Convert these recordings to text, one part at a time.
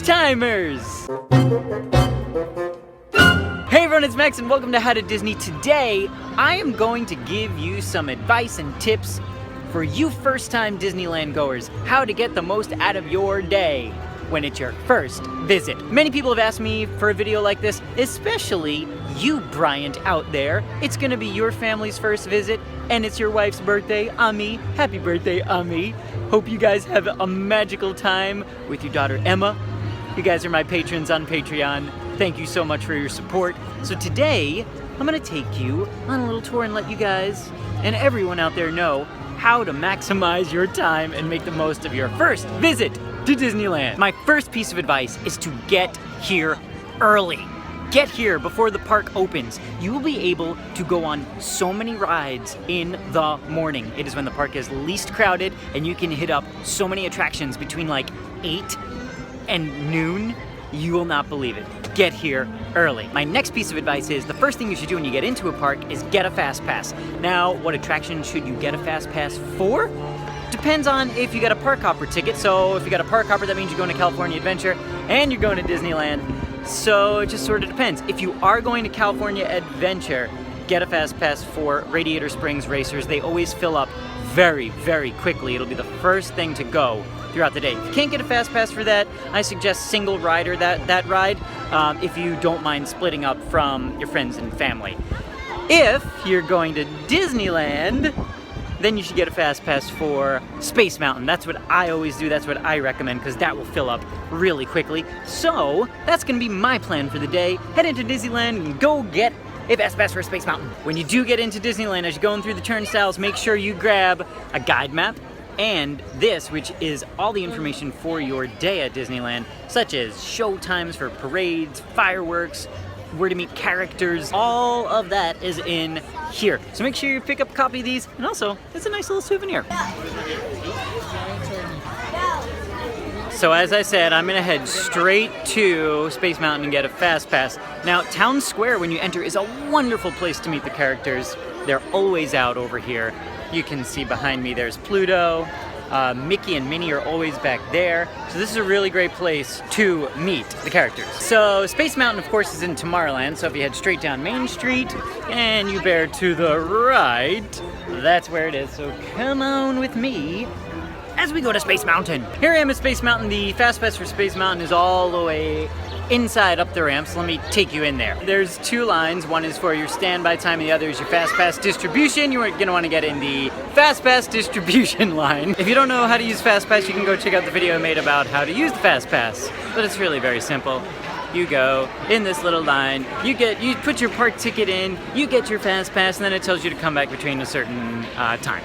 timers! Hey everyone, it's Max and welcome to How to Disney. Today, I am going to give you some advice and tips for you first-time Disneyland goers, how to get the most out of your day when it's your first visit. Many people have asked me for a video like this, especially you, Bryant, out there. It's gonna be your family's first visit, and it's your wife's birthday, Ami. Happy birthday, Ami. Hope you guys have a magical time with your daughter, Emma. You guys are my patrons on Patreon. Thank you so much for your support. So today, I'm gonna take you on a little tour and let you guys and everyone out there know how to maximize your time and make the most of your first visit to Disneyland. My first piece of advice is to get here early. Get here before the park opens. You will be able to go on so many rides in the morning. It is when the park is least crowded and you can hit up so many attractions between like 8 and noon. You will not believe it. Get here early. My next piece of advice is the first thing you should do when you get into a park is get a FASTPASS. Now, what attraction should you get a FASTPASS for? Depends on if you got a park hopper ticket. So if you got a park hopper, that means you're going to California Adventure and you're going to Disneyland. So it just sort of depends. If you are going to California Adventure, get a FASTPASS for Radiator Springs Racers. They always fill up very, very quickly. It'll be the first thing to go throughout the day. If you can't get a FASTPASS for that, I suggest single rider that ride if you don't mind splitting up from your friends and family. If you're going to Disneyland, then you should get a FASTPASS for Space Mountain. That's what I always do. That's what I recommend because that will fill up really quickly. So that's gonna be my plan for the day. Head into Disneyland and go get a FASTPASS for Space Mountain. When you do get into Disneyland, as you're going through the turnstiles, make sure you grab a guide map and this, which is all the information for your day at Disneyland, such as show times for parades, fireworks, where to meet characters. All of that is in here. So make sure you pick up a copy of these, and also, it's a nice little souvenir. So as I said, I'm gonna head straight to Space Mountain and get a FASTPASS. Now, Town Square, when you enter, is a wonderful place to meet the characters. They're always out over here. You can see behind me there's Pluto. Mickey and Minnie are always back there. So this is a really great place to meet the characters. So Space Mountain, of course, is in Tomorrowland. So if you head straight down Main Street and you bear to the right, that's where it is. So come on with me as we go to Space Mountain. Here I am at Space Mountain. The FASTPASS for Space Mountain is all the way inside up the ramps. Let me take you in there. There's two lines. One is for your standby time and the other is your FASTPASS distribution. You're gonna wanna get in the FASTPASS distribution line. If you don't know how to use FASTPASS, you can go check out the video I made about how to use the FASTPASS. But it's really very simple. You go in this little line, you put your park ticket in, you get your FASTPASS, and then it tells you to come back between a certain time.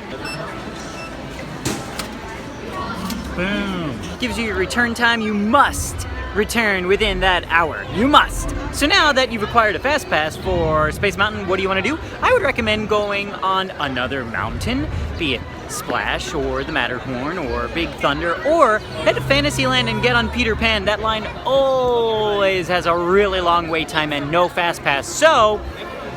Boom. Gives you your return time. You must return within that hour. You must. So now that you've acquired a FASTPASS for Space Mountain, what do you want to do? I would recommend going on another mountain, be it Splash or the Matterhorn or Big Thunder, or head to Fantasyland and get on Peter Pan. That line always has a really long wait time and no FASTPASS, so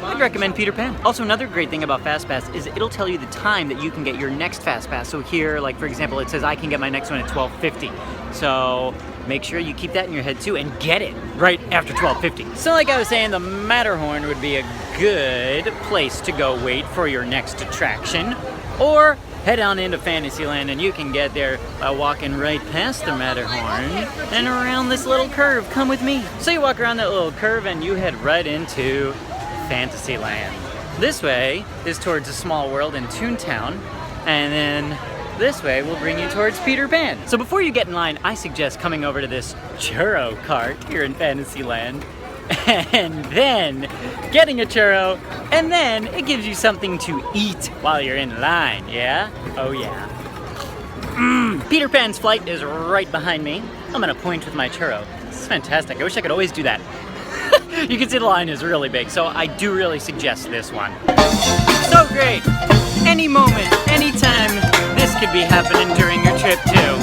I'd recommend Peter Pan. Also, another great thing about FASTPASS is it'll tell you the time that you can get your next FASTPASS. So here, like for example, it says I can get my next one at 12:50. So make sure you keep that in your head too and get it right after 12:50. So like I was saying, the Matterhorn would be a good place to go wait for your next attraction. Or head on into Fantasyland and you can get there by walking right past the Matterhorn and around this little curve. Come with me. So you walk around that little curve and you head right into Fantasyland. This way is towards a small world in Toontown, and then this way will bring you towards Peter Pan. So before you get in line, I suggest coming over to this churro cart here in Fantasyland, and then getting a churro, and then it gives you something to eat while you're in line, yeah? Oh yeah. Peter Pan's flight is right behind me. I'm gonna point with my churro. This is fantastic. I wish I could always do that. You can see the line is really big, so I do really suggest this one. So great! Any moment, anytime, this could be happening during your trip too.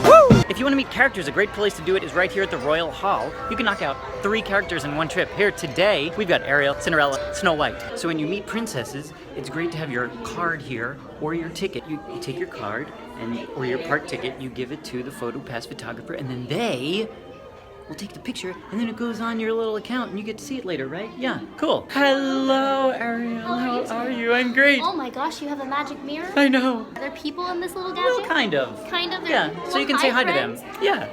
Woo! If you want to meet characters, a great place to do it is right here at the Royal Hall. You can knock out 3 characters in one trip. Here today, we've got Ariel, Cinderella, Snow White. So when you meet princesses, it's great to have your card here or your ticket. You take your card or your park ticket, you give it to the PhotoPass photographer, and then they will take the picture, and then it goes on your little account, and you get to see it later, right? Yeah, cool. Hello, Ariel. How are you? I'm great. Oh my gosh, you have a magic mirror? I know. Are there people in this little gadget? Well, kind of. Kind of? Yeah, so you can say hi to them. Yeah.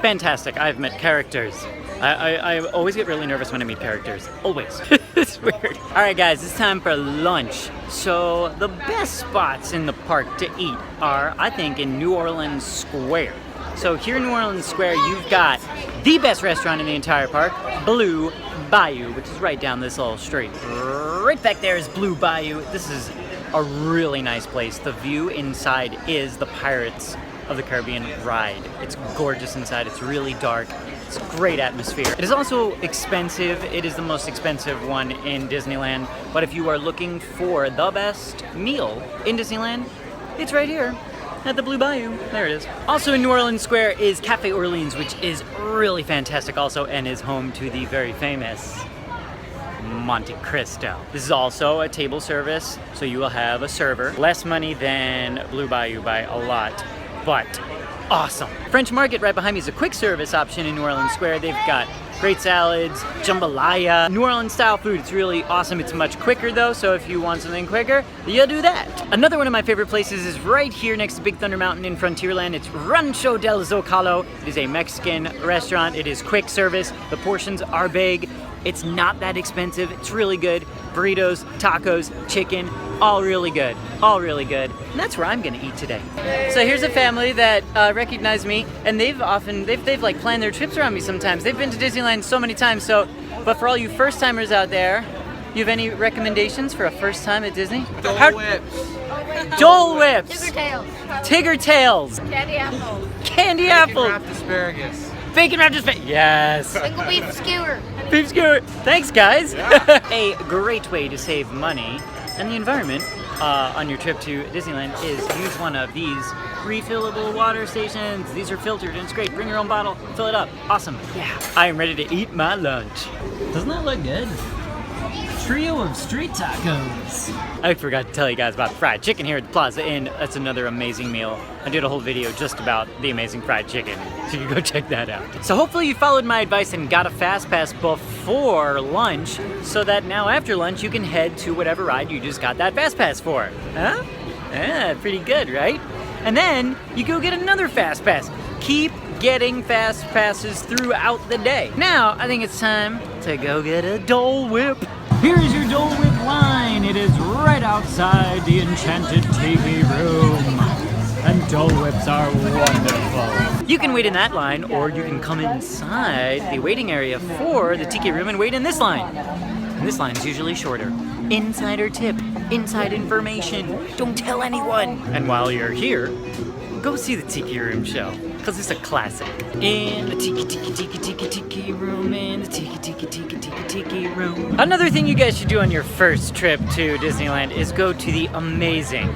Fantastic. I've met characters. I always get really nervous when I meet characters. Always. It's weird. All right, guys, it's time for lunch. So the best spots in the park to eat are, I think, in New Orleans Square. So here in New Orleans Square, you've got the best restaurant in the entire park, Blue Bayou, which is right down this little street. Right back there is Blue Bayou. This is a really nice place. The view inside is the Pirates of the Caribbean ride. It's gorgeous inside. It's really dark. It's a great atmosphere. It is also expensive. It is the most expensive one in Disneyland. But if you are looking for the best meal in Disneyland, it's right here at the Blue Bayou. There it is. Also in New Orleans Square is Cafe Orleans, which is really fantastic also and is home to the very famous Monte Cristo. This is also a table service, so you will have a server. Less money than Blue Bayou by a lot, but awesome. French Market right behind me is a quick service option in New Orleans Square. They've got great salads, jambalaya, New Orleans style food. It's really awesome. It's much quicker though, so if you want something quicker, you'll do that. Another one of my favorite places is right here next to Big Thunder Mountain in Frontierland. It's Rancho del Zocalo. It is a Mexican restaurant. It is quick service. The portions are big. It's not that expensive. It's really good. Burritos, tacos, chicken, all really good. All really good. And that's where I'm gonna eat today. So here's a family that recognized me, and they've like planned their trips around me sometimes. They've been to Disneyland so many times. But for all you first timers out there, you have any recommendations for a first time at Disney? Dole Whips. Dole Whips. Tigger tails. Tigger tails. Candy apples. Candy apple. Wrapped asparagus. Bacon wrapped asparagus. Yes. Single beef skewer. Beef skewer. Thanks, guys. Yeah. A great way to save money and the environment on your trip to Disneyland is use one of these refillable water stations. These are filtered and it's great. Bring your own bottle, fill it up. Awesome. Yeah. I am ready to eat my lunch. Doesn't that look good? Trio of street tacos. I forgot to tell you guys about the fried chicken here at the Plaza Inn. That's another amazing meal. I did a whole video just about the amazing fried chicken, so you can go check that out. So hopefully you followed my advice and got a fast pass before lunch, so that now after lunch you can head to whatever ride you just got that fast pass for. Huh? Yeah, pretty good, right? And then you go get another fast pass. Keep getting fast passes throughout the day. Now, I think it's time to go get a Dole Whip. Here is your Dole Whip line. It is right outside the Enchanted Tiki Room. And Dole Whips are wonderful. You can wait in that line, or you can come inside the waiting area for the Tiki Room and wait in this line. And this line is usually shorter. Insider tip, inside information. Don't tell anyone. And while you're here, go see the Tiki Room show, because it's a classic. In the Tiki Room, in the Tiki Room. Another thing you guys should do on your first trip to Disneyland is go to the amazing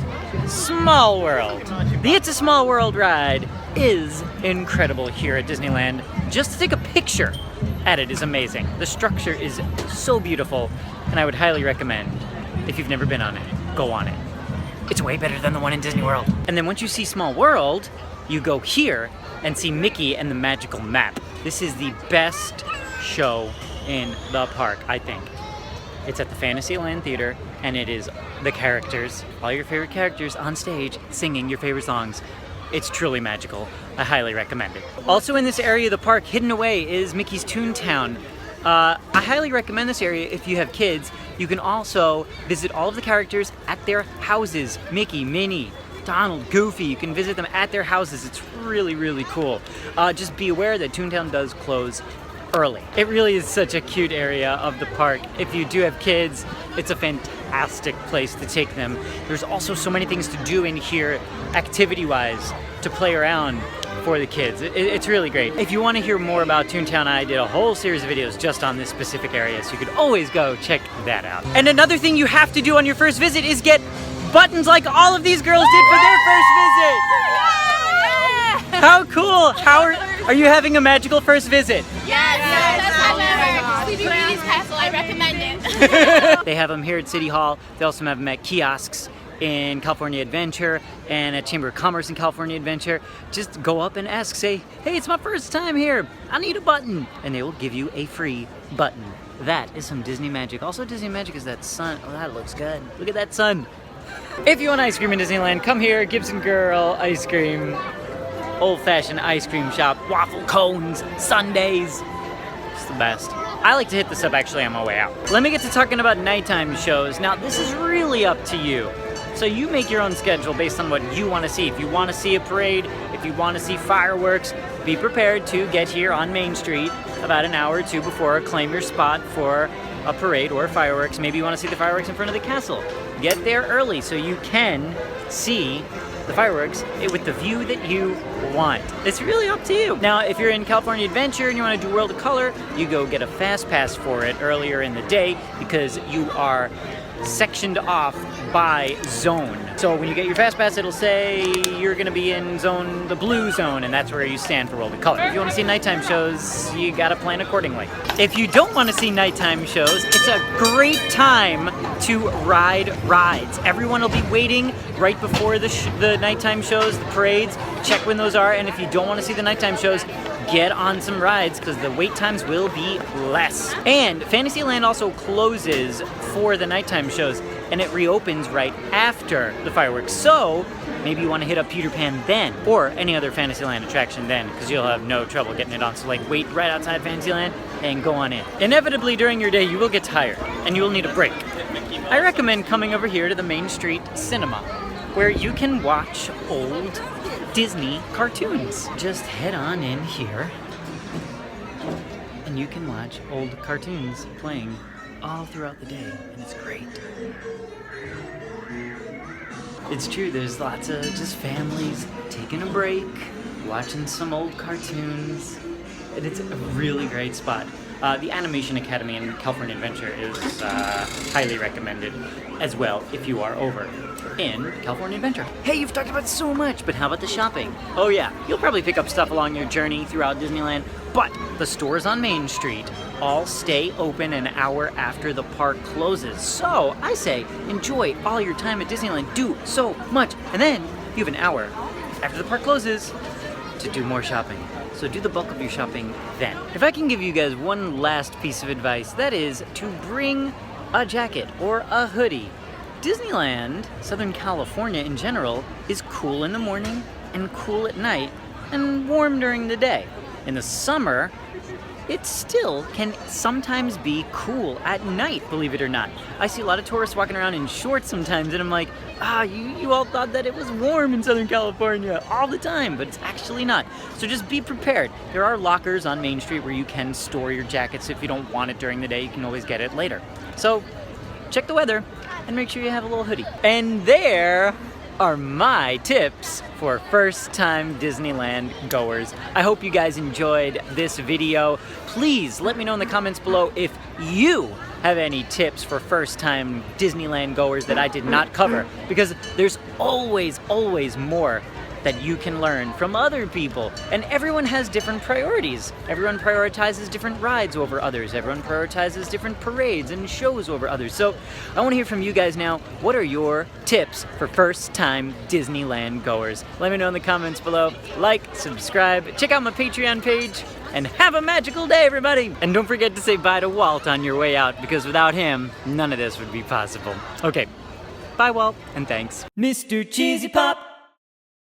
Small World. The It's a Small World ride is incredible here at Disneyland. Just to take a picture at it is amazing. The structure is so beautiful, and I would highly recommend, if you've never been on it, go on it. It's way better than the one in Disney World. And then once you see Small World, you go here and see Mickey and the Magical Map. This is the best show in the park, I think. It's at the Fantasyland Theater, and it is the characters, all your favorite characters on stage singing your favorite songs. It's truly magical. I highly recommend it. Also in this area of the park, hidden away, is Mickey's Toontown. I highly recommend this area if you have kids. You can also visit all of the characters at their houses. Mickey, Minnie, Donald, Goofy. You can visit them at their houses. It's really, really cool. Just be aware that Toontown does close early. It really is such a cute area of the park. If you do have kids, it's a fantastic place to take them. There's also so many things to do in here, activity-wise, to play around for the kids. It's really great. If you want to hear more about Toontown, I did a whole series of videos just on this specific area, so you could always go check that out. And another thing you have to do on your first visit is get buttons like all of these girls did for their first visit. How cool! Are you having a magical first visit? Yes. However, Sleeping Beauty's Castle, I recommend it. They have them here at City Hall. They also have them at kiosks in California Adventure and at Chamber of Commerce in California Adventure. Just go up and ask, say, hey, it's my first time here. I need a button. And they will give you a free button. That is some Disney magic. Also, Disney magic is that sun. Oh, that looks good. Look at that sun. If you want ice cream in Disneyland, come here, Gibson Girl Ice Cream. Old-fashioned ice cream shop, waffle cones, sundaes. It's the best. I like to hit this up actually on my way out. Let me get to talking about nighttime shows. Now, this is really up to you. So you make your own schedule based on what you want to see. If you want to see a parade, if you want to see fireworks, be prepared to get here on Main Street about an hour or two before, claim your spot for a parade or fireworks. Maybe you want to see the fireworks in front of the castle. Get there early so you can see the fireworks with the view that you want. It's really up to you. Now, if you're in California Adventure and you want to do World of Color, you go get a FASTPASS for it earlier in the day because you are sectioned off by zone. So when you get your FASTPASS, it'll say you're gonna be in the blue zone, and that's where you stand for World of Color. If you wanna see nighttime shows, you gotta plan accordingly. If you don't wanna see nighttime shows, it's a great time to ride rides. Everyone will be waiting right before the nighttime shows, the parades. Check when those are, and if you don't wanna see the nighttime shows, get on some rides because the wait times will be less. And Fantasyland also closes for the nighttime shows and it reopens right after the fireworks. So maybe you want to hit up Peter Pan then or any other Fantasyland attraction then because you'll have no trouble getting it on. So like wait right outside Fantasyland and go on in. Inevitably during your day you will get tired and you will need a break. I recommend coming over here to the Main Street Cinema where you can watch old Disney cartoons. Just head on in here and you can watch old cartoons playing all throughout the day, and it's great. It's true, there's lots of just families taking a break, watching some old cartoons, and it's a really great spot. The Animation Academy in California Adventure is highly recommended as well if you are over in California Adventure. Hey, you've talked about so much, but how about the shopping? Oh yeah, you'll probably pick up stuff along your journey throughout Disneyland, but the stores on Main Street all stay open an hour after the park closes. So I say enjoy all your time at Disneyland, do so much, and then you have an hour after the park closes to do more shopping. So do the bulk of your shopping then. If I can give you guys one last piece of advice, that is to bring a jacket or a hoodie. Disneyland, Southern California in general, is cool in the morning and cool at night and warm during the day. In the summer, it still can sometimes be cool at night, believe it or not. I see a lot of tourists walking around in shorts sometimes, and I'm like, you all thought that it was warm in Southern California all the time, but it's actually not. So just be prepared. There are lockers on Main Street where you can store your jackets. If you don't want it during the day, you can always get it later. So check the weather and make sure you have a little hoodie. And there are my tips for first-time Disneyland goers. I hope you guys enjoyed this video. Please let me know in the comments below if you have any tips for first-time Disneyland goers that I did not cover, because there's always more that you can learn from other people, and everyone has different priorities. Everyone prioritizes different rides over others. Everyone prioritizes different parades and shows over others. So I want to hear from you guys now. What are your tips for first-time Disneyland goers? Let me know in the comments below. Like, subscribe, check out my Patreon page, and have a magical day, everybody! And don't forget to say bye to Walt on your way out, because without him, none of this would be possible. Okay, bye, Walt, and thanks. Mr. Cheesy Pop!